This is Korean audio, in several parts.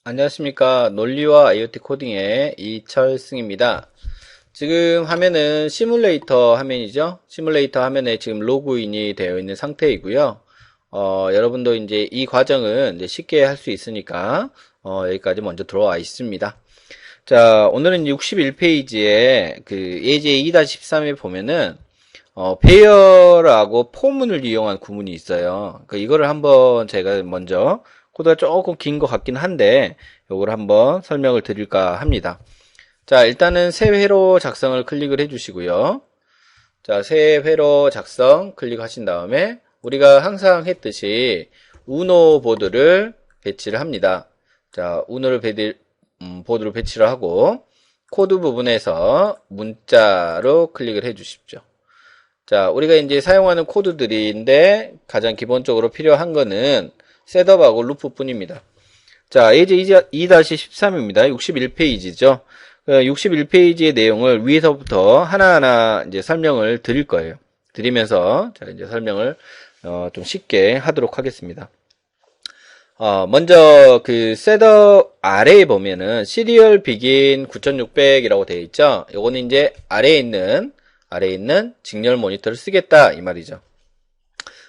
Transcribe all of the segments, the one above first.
안녕하십니까. 논리와 IoT 코딩의 이철승입니다. 지금 화면은 시뮬레이터 화면이죠. 시뮬레이터 화면에 지금 로그인이 되어 있는 상태이고요. 여러분도 이제 이 과정은 이제 쉽게 할 수 있으니까, 여기까지 먼저 들어와 있습니다. 자, 오늘은 61페이지에 그 예제 2-13에 보면은, 페어라고 포문을 이용한 구문이 있어요. 이거를 한번 제가 먼저 코드가 조금 긴 것 같긴 한데 요걸 한번 설명을 드릴까 합니다. 자, 일단은 새 회로 작성을 클릭을 해주시고요. 자, 새 회로 작성 클릭하신 다음에 우리가 항상 했듯이 우노 보드를 배치를 합니다. 자, 보드를 배치를 하고 코드 부분에서 문자로 클릭을 해주십시오. 자, 우리가 이제 사용하는 코드들인데 가장 기본적으로 필요한 거는 셋업하고 루프 뿐입니다. 자, 예제 2-13입니다. 61페이지죠. 61페이지의 내용을 위에서부터 하나하나 이제 설명을 드릴 거예요. 드리면서 자, 이제 설명을 좀 쉽게 하도록 하겠습니다. 먼저 그 셋업 아래에 보면은 시리얼 비긴 9600이라고 되어 있죠. 요거는 이제 아래에 있는 직렬 모니터를 쓰겠다 이 말이죠.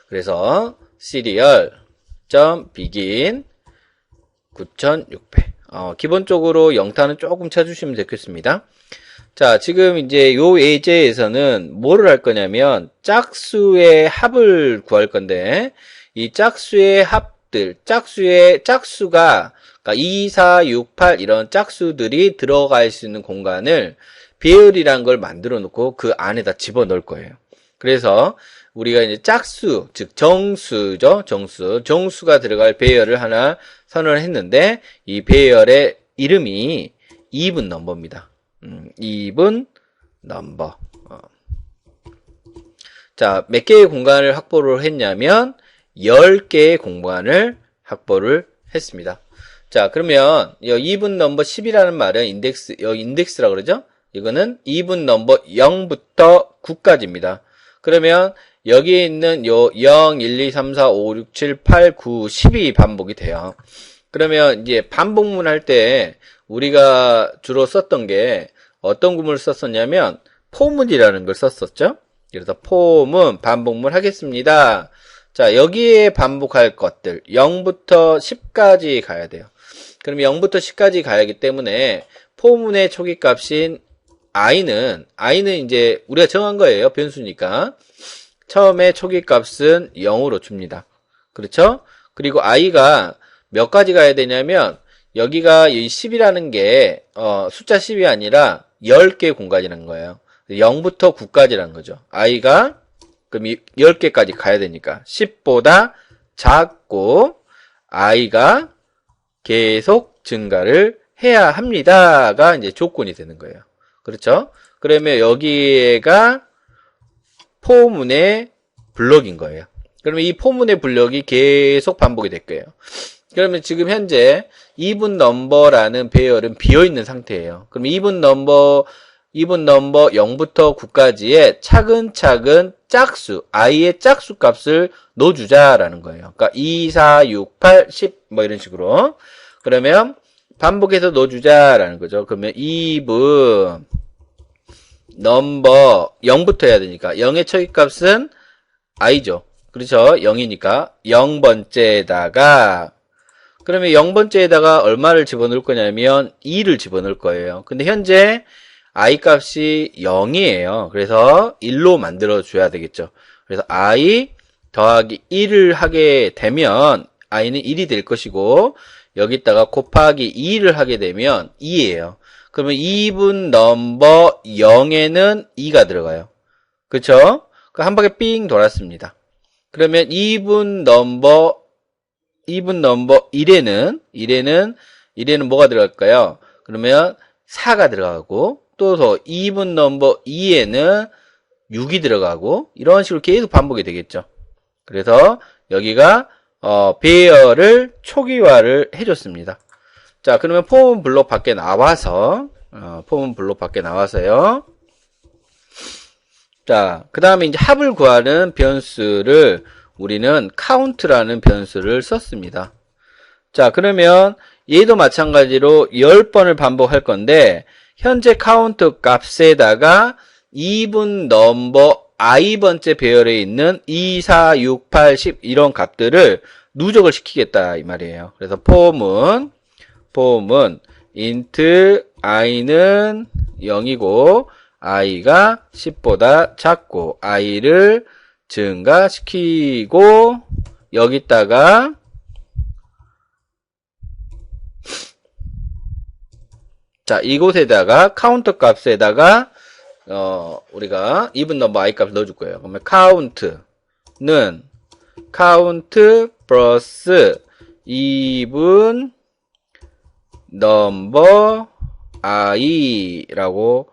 그래서 serial.begin 9600 기본적으로 영타는 조금 쳐주시면 되겠습니다. 자, 지금 이제 요 예제에서는 뭐를 할 거냐면 짝수의 합을 구할 건데 이 짝수의 합들, 짝수가 그러니까 2, 4, 6, 8 이런 짝수들이 들어갈 수 있는 공간을 배열이란 걸 만들어 놓고 그 안에다 집어 넣을 거예요. 그래서 우리가 이제 짝수, 즉 정수죠. 정수가 들어갈 배열을 하나 선언을 했는데 이 배열의 이름이 even 넘버입니다. even 넘버. 자, 몇 개의 공간을 확보를 했냐면 10개의 공간을 확보를 했습니다. 자, 그러면 이 even 넘버 10이라는 말은 인덱스라고 그러죠? 이거는 even 넘버 0부터 9까지입니다. 그러면 여기에 있는 요 0, 1, 2, 3, 4, 5, 6, 7, 8, 9, 10이 반복이 돼요. 그러면 이제 반복문 할 때 우리가 주로 썼던 게 어떤 구문을 썼었냐면 포문이라는 걸 썼었죠. 그래서 포문 반복문 하겠습니다. 자, 여기에 반복할 것들 0부터 10까지 가야 돼요. 그러면 0부터 10까지 가야하기 때문에 포문의 초기값인 i는 이제 우리가 정한 거예요. 변수니까. 처음에 초기값은 0으로 줍니다. 그렇죠? 그리고 i가 몇 가지 가야 되냐면 여기가 이 10이라는 게 숫자 10이 아니라 10개 공간이라는 거예요. 0부터 9까지라는 거죠. i가 그럼 10개까지 가야 되니까 10보다 작고 i가 계속 증가를 해야 합니다가 이제 조건이 되는 거예요. 그렇죠? 그러면 여기가 포문의 블럭인 거예요. 그러면 이 포문의 블럭이 계속 반복이 될 거예요. 그러면 지금 현재 even number라는 배열은 비어있는 상태예요. 그럼 even number 0부터 9까지의 차근차근 짝수, i의 짝수 값을 넣어주자라는 거예요. 그러니까 2, 4, 6, 8, 10 뭐 이런 식으로. 그러면 반복해서 넣어주자라는 거죠. 그러면 even 넘버 0부터 해야 되니까 0의 초기값은 i죠. 그렇죠? 0이니까 0번째에다가 그러면 0번째에다가 얼마를 집어넣을 거냐면 2를 집어넣을 거예요. 근데 현재 i 값이 0이에요. 그래서 1로 만들어 줘야 되겠죠. 그래서 i 더하기 1을 하게 되면 i는 1이 될 것이고 여기다가 곱하기 2를 하게 되면 2예요. 그러면 even 넘버 0에는 2가 들어가요. 그쵸? 한 바퀴 삥 돌았습니다. 그러면 even 넘버 1에는 뭐가 들어갈까요? 그러면 4가 들어가고 또 더 even 넘버 2에는 6이 들어가고 이런 식으로 계속 반복이 되겠죠. 그래서 여기가 배열을 초기화를 해줬습니다. 자, 그러면 폼 블록 밖에 나와서요. 자, 그 다음에 이제 합을 구하는 변수를 우리는 count라는 변수를 썼습니다. 자, 그러면 얘도 마찬가지로 10번을 반복할 건데 현재 카운트 값에다가 2분 넘버 i번째 배열에 있는 2, 4, 6, 8, 10 이런 값들을 누적을 시키겠다 이 말이에요. 그래서 폼은 int i는 0이고 i가 10보다 작고 i를 증가시키고 여기다가 자 이곳에다가 카운터 값에다가 우리가 even 넘버 i 값을 넣어줄 거예요. 그러면 count는 count 플러스 even 넘버 i라고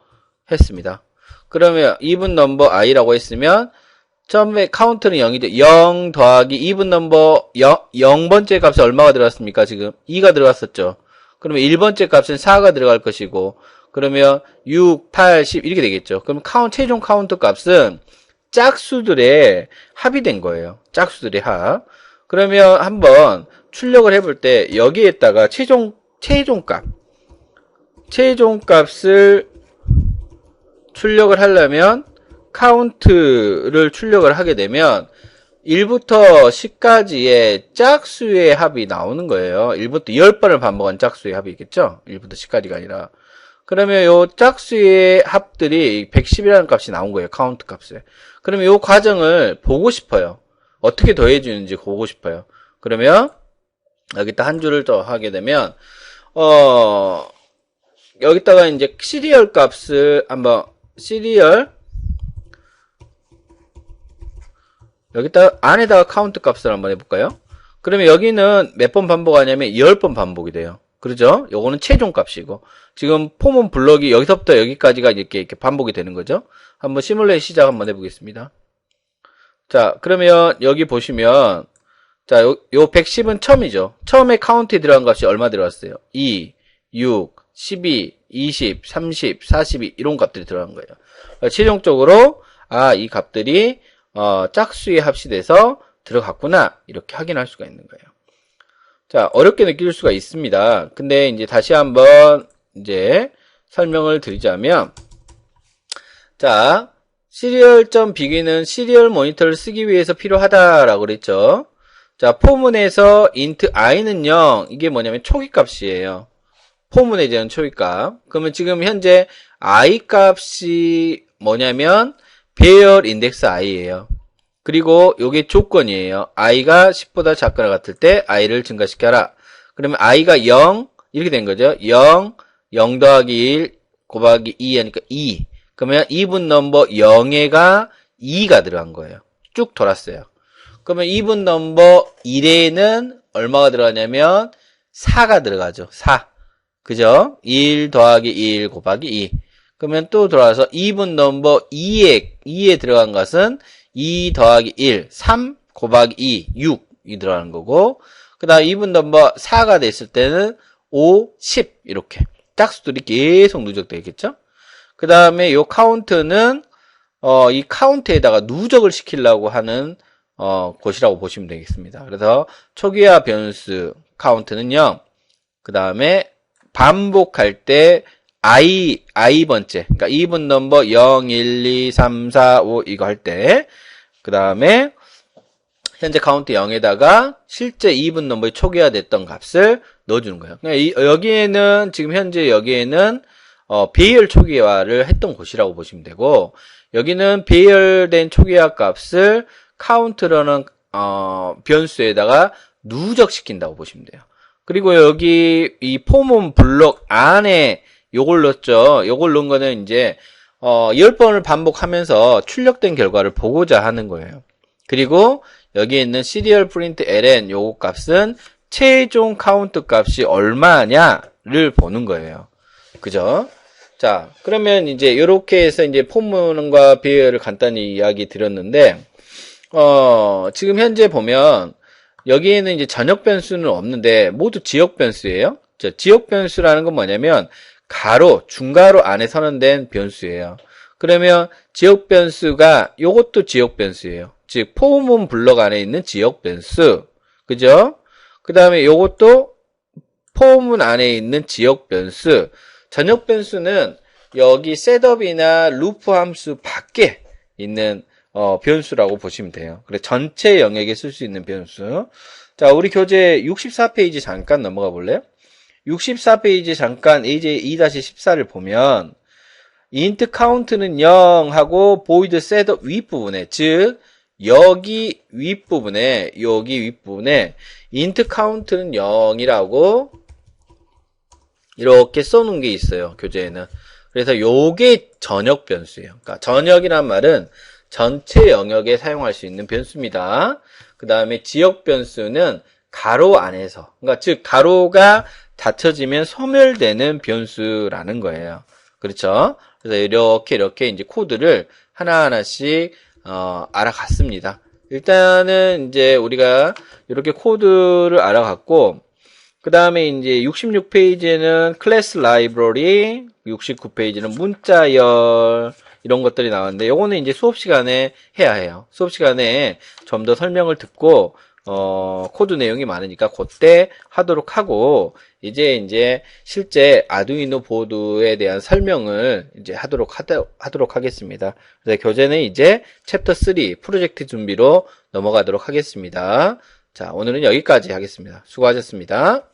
했습니다. 그러면 even 넘버 i라고 했으면 처음에 카운트는 0이죠. 0 더하기 even 넘버 0번째 값에 얼마가 들어갔습니까? 지금 2가 들어갔었죠. 그러면 1번째 값은 4가 들어갈 것이고 그러면 6, 8, 10 이렇게 되겠죠. 그럼 최종 카운트 값은 짝수들의 합이 된 거예요. 짝수들의 합. 그러면 한번 출력을 해볼 때 여기에다가 최종 값을 출력을 하려면 카운트를 출력을 하게 되면 1부터 10까지의 짝수의 합이 나오는 거예요. 1부터 10번을 반복한 짝수의 합이 있겠죠? 1부터 10까지가 아니라. 그러면 요 짝수의 합들이 110이라는 값이 나온 거예요. 카운트 값에. 그러면 요 과정을 보고 싶어요. 어떻게 더해주는지 보고 싶어요. 그러면 여기다 한 줄을 더 하게 되면 여기다가 이제 시리얼 값을 한번 여기다 안에다가 카운트 값을 한번 해볼까요? 그러면 여기는 몇 번 반복하냐면 10번 반복이 돼요. 그러죠? 요거는 최종 값이고 지금 폼은 블럭이 여기서부터 여기까지가 이렇게 반복이 되는 거죠. 한번 시뮬레이션 시작 한번 해보겠습니다. 자 그러면 여기 보시면 자 요 110은 처음이죠. 처음에 카운트에 들어간 값이 얼마 들어갔어요? 2, 6, 12, 20, 30, 42 이런 값들이 들어간 거예요. 최종적으로 이 값들이 짝수의 합이 돼서 들어갔구나 이렇게 확인할 수가 있는 거예요. 자 어렵게 느낄 수가 있습니다. 근데 이제 다시 한번 이제 설명을 드리자면 자 시리얼.beg인은 시리얼 모니터를 쓰기 위해서 필요하다라고 그랬죠. 자 포문에서 int i는 0 이게 뭐냐면 초기 값이에요. 포문에 대한 초기값. 그러면 지금 현재 i 값이 뭐냐면 배열 인덱스 i예요. 그리고 요게 조건이에요. i가 10보다 작거나 같을 때 i를 증가시켜라. 그러면 i가 0 이렇게 된 거죠. 0, 0 더하기 1 곱하기 2 하니까 2. 그러면 even 넘버 0에가 2가 들어간 거예요. 쭉 돌았어요. 그러면 even 넘버 1에는 얼마가 들어가냐면 4가 들어가죠. 4. 그죠? 1 더하기 1 곱하기 2. 그러면 또 돌아와서 even 넘버 2에 들어간 것은 2 더하기 1, 3 곱하기 2, 6이 들어가는 거고 그 다음 even 넘버 4가 됐을 때는 5, 10 이렇게 짝수들이 계속 누적되어 있겠죠? 그 다음에 요 카운트는 이 카운트에다가 누적을 시키려고 하는 곳이라고 보시면 되겠습니다. 그래서 초기화 변수 카운트는 0. 그 다음에 반복할 때 i번째 그러니까 even 넘버 0, 1, 2, 3, 4, 5 이거 할 때 그 다음에 현재 카운트 0에다가 실제 even 넘버의 초기화됐던 값을 넣어주는 거예요. 그러니까 여기에는 지금 현재 여기에는 배열 초기화를 했던 곳이라고 보시면 되고 여기는 배열된 초기화 값을 카운트라는 변수에다가 누적시킨다고 보시면 돼요. 그리고 여기 이 포문 블록 안에 요걸 넣었죠. 요걸 넣은 거는 이제 10번을 반복하면서 출력된 결과를 보고자 하는 거예요. 그리고 여기에 있는 serial print ln 요거 값은 최종 카운트 값이 얼마냐를 보는 거예요. 그죠? 자, 그러면 이제 요렇게 해서 이제 포문과 배열을 간단히 이야기 드렸는데 지금 현재 보면 여기에는 이제 전역 변수는 없는데 모두 지역 변수예요. 지역 변수라는 건 뭐냐면 가로, 중가로 안에 선언된 변수예요. 그러면 지역 변수가 요것도 지역 변수예요. 즉 포문 블럭 안에 있는 지역 변수. 그죠? 그 다음에 요것도 포문 안에 있는 지역 변수. 전역 변수는 여기 셋업이나 루프 함수 밖에 있는 변수라고 보시면 돼요. 그래 전체 영역에 쓸 수 있는 변수. 자, 우리 교재 64페이지 잠깐 넘어가 볼래요? 64페이지 잠깐 AJ2-14를 보면 int count는 0 하고 void setup 윗부분에, 즉 여기 윗부분에 int count는 0이라고 이렇게 써놓은 게 있어요, 교재에는. 그래서 요게 전역 변수예요. 그러니까 전역이란 말은 전체 영역에 사용할 수 있는 변수입니다. 그 다음에 지역 변수는 가로 안에서, 그러니까 즉 가로가 닫혀지면 소멸되는 변수라는 거예요. 그렇죠? 그래서 이렇게 이제 코드를 하나하나씩 알아갔습니다. 일단은 이제 우리가 이렇게 코드를 알아갔고, 그 다음에 이제 66페이지에는 클래스 라이브러리, 69페이지는 문자열, 이런 것들이 나왔는데, 요거는 이제 수업 시간에 해야 해요. 수업 시간에 좀 더 설명을 듣고, 코드 내용이 많으니까 그때 하도록 하고, 이제 실제 아두이노 보드에 대한 설명을 이제 하도록 하겠습니다. 그래서 교재는 이제 챕터 3 프로젝트 준비로 넘어가도록 하겠습니다. 자, 오늘은 여기까지 하겠습니다. 수고하셨습니다.